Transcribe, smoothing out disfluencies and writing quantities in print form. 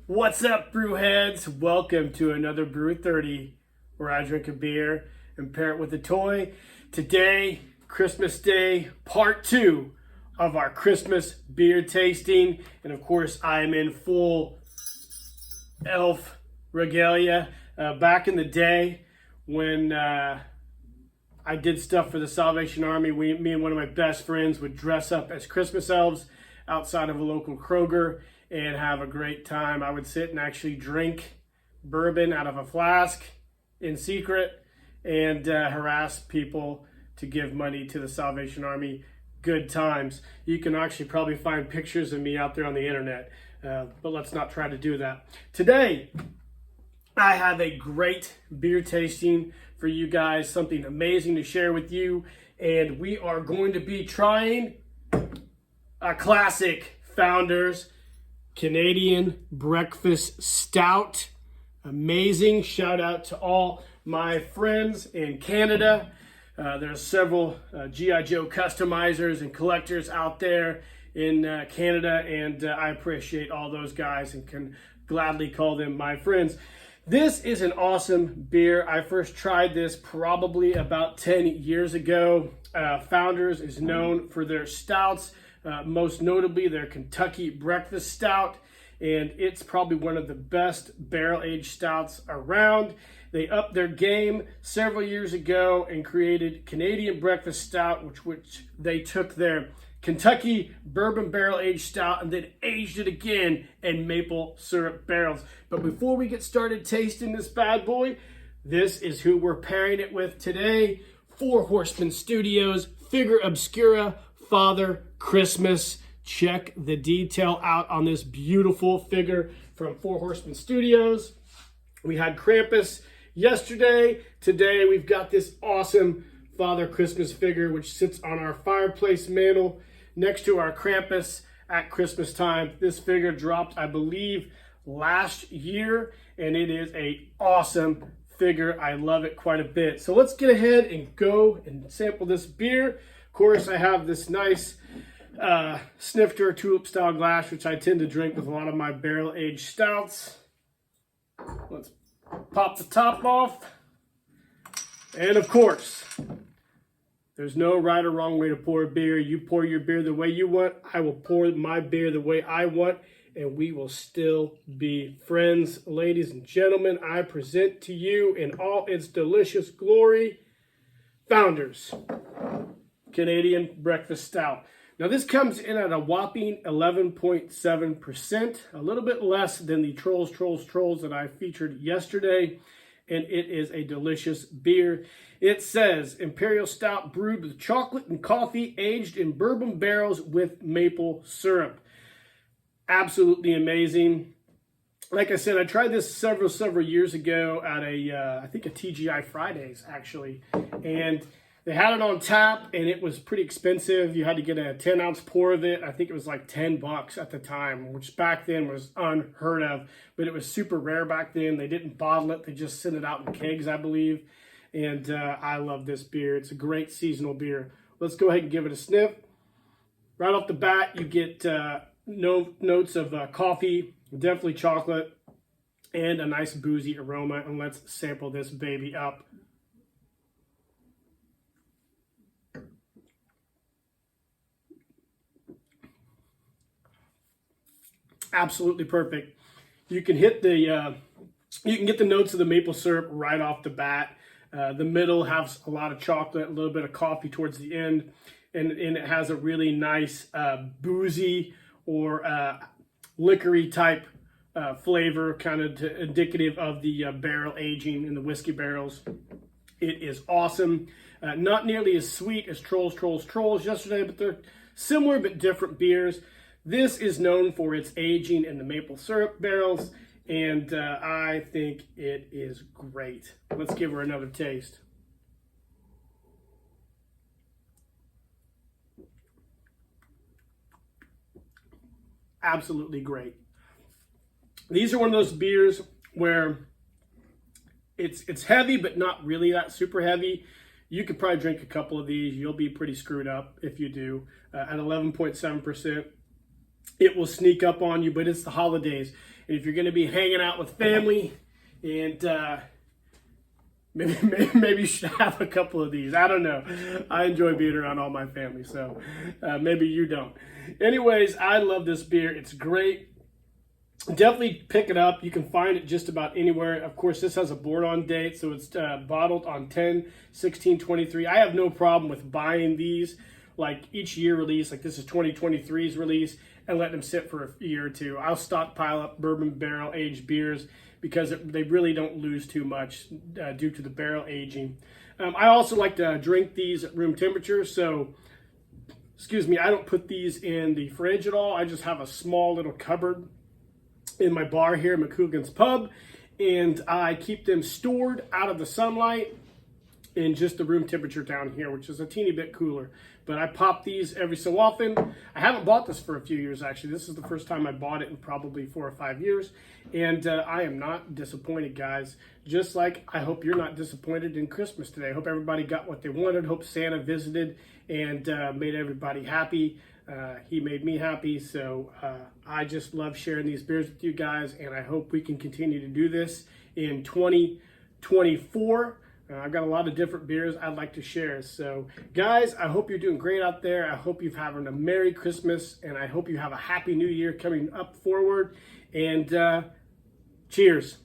What's up, brewheads? Welcome to another Brewthirty, where I drink a beer and pair it with a toy. Today, Christmas Day, part 2 of our Christmas beer tasting. And of course, I am in full elf regalia. Back in the day when I did stuff for the Salvation Army, me and one of my best friends would dress up as Christmas elves outside of a local Kroger and have a great time. I would sit and actually drink bourbon out of a flask in secret and harass people to give money to the Salvation Army. Good times. You can actually probably find pictures of me out there on the internet, but let's not try to do that. Today, I have a great beer tasting for you guys, something amazing to share with you, and we are going to be trying a classic Founders Canadian Breakfast Stout. Amazing. Shout out to all my friends in Canada. There's several G.I. Joe customizers and collectors out there in Canada, and I appreciate all those guys and can gladly call them my friends. This is an awesome beer. I first tried this probably about 10 years ago. Founders is known for their stouts. Most notably their Kentucky Breakfast Stout, and it's probably one of the best barrel-aged stouts around. They upped their game several years ago and created Canadian Breakfast Stout, which they took their Kentucky Bourbon Barrel-Aged Stout and then aged it again in maple syrup barrels. But before we get started tasting this bad boy, this is who we're pairing it with today. Four Horsemen Studios, Figure Obscura, Father Christmas. Check the detail out on this beautiful figure from Four Horsemen Studios. We had Krampus yesterday. Today we've got this awesome Father Christmas figure which sits on our fireplace mantle next to our Krampus at Christmas time. This figure dropped, I believe, last year, and it is an awesome figure. I love it quite a bit. So let's get ahead and go and sample this beer. Of course, I have this nice snifter tulip style glass, which I tend to drink with a lot of my barrel aged stouts. Let's pop the top off. And of course, there's no right or wrong way to pour a beer. You pour your beer the way you want. I will pour my beer the way I want, and we will still be friends. Ladies and gentlemen, I present to you in all its delicious glory, Founders Canadian Breakfast Stout. Now this comes in at a whopping 11.7%, a little bit less than the Trolls that I featured yesterday, and it is a delicious beer. It says, Imperial Stout brewed with chocolate and coffee, aged in bourbon barrels with maple syrup. Absolutely amazing. Like I said, I tried this several years ago at I think a TGI Fridays, actually, and they had it on tap, and it was pretty expensive. You had to get a 10-ounce pour of it. I think it was like $10 at the time, which back then was unheard of. But it was super rare back then. They didn't bottle it. They just sent it out in kegs, I believe. And I love this beer. It's a great seasonal beer. Let's go ahead and give it a sniff. Right off the bat, you get notes of coffee, definitely chocolate, and a nice boozy aroma. And let's sample this baby up. Absolutely perfect. You can hit the you can get the notes of the maple syrup right off the bat. The middle has a lot of chocolate, a little bit of coffee towards the end, and it has a really nice boozy or liquory type flavor, kind of indicative of the barrel aging in the whiskey barrels. It is awesome. Not nearly as sweet as Trolls yesterday, but they're similar but different beers. This is known for its aging in the maple syrup barrels, and I think it is great. Let's give her another taste. Absolutely great. These are one of those beers where it's heavy, but not really that super heavy. You could probably drink a couple of these. You'll be pretty screwed up if you do. At 11.7%. it will sneak up on you, but it's the holidays. And if you're going to be hanging out with family and maybe you should have a couple of these. I don't know. I enjoy being around all my family, so maybe you don't. Anyways, I love this beer. It's great. Definitely pick it up. You can find it just about anywhere. Of course, this has a board-on date, so it's bottled on 10/16/23. I have no problem with buying these like each year release. Like this is 2023's release, and letting them sit for a year or two. I'll stockpile up bourbon barrel aged beers because they really don't lose too much due to the barrel aging. I also like to drink these at room temperature, so excuse me, I don't put these in the fridge at all. I just have a small little cupboard in my bar here, McCougan's Pub, and I keep them stored out of the sunlight in just the room temperature down here, which is a teeny bit cooler. But I pop these every so often. I haven't bought this for a few years, actually. This is the first time I bought it in probably 4 or 5 years, and I am not disappointed, guys. Just like I hope you're not disappointed in Christmas today. I hope everybody got what they wanted. Hope Santa visited and made everybody happy. He made me happy, so I just love sharing these beers with you guys, and I hope we can continue to do this in 2024. I've got a lot of different beers I'd like to share. So, guys, I hope you're doing great out there. I hope you're having a Merry Christmas, and I hope you have a Happy New Year coming up forward. And cheers.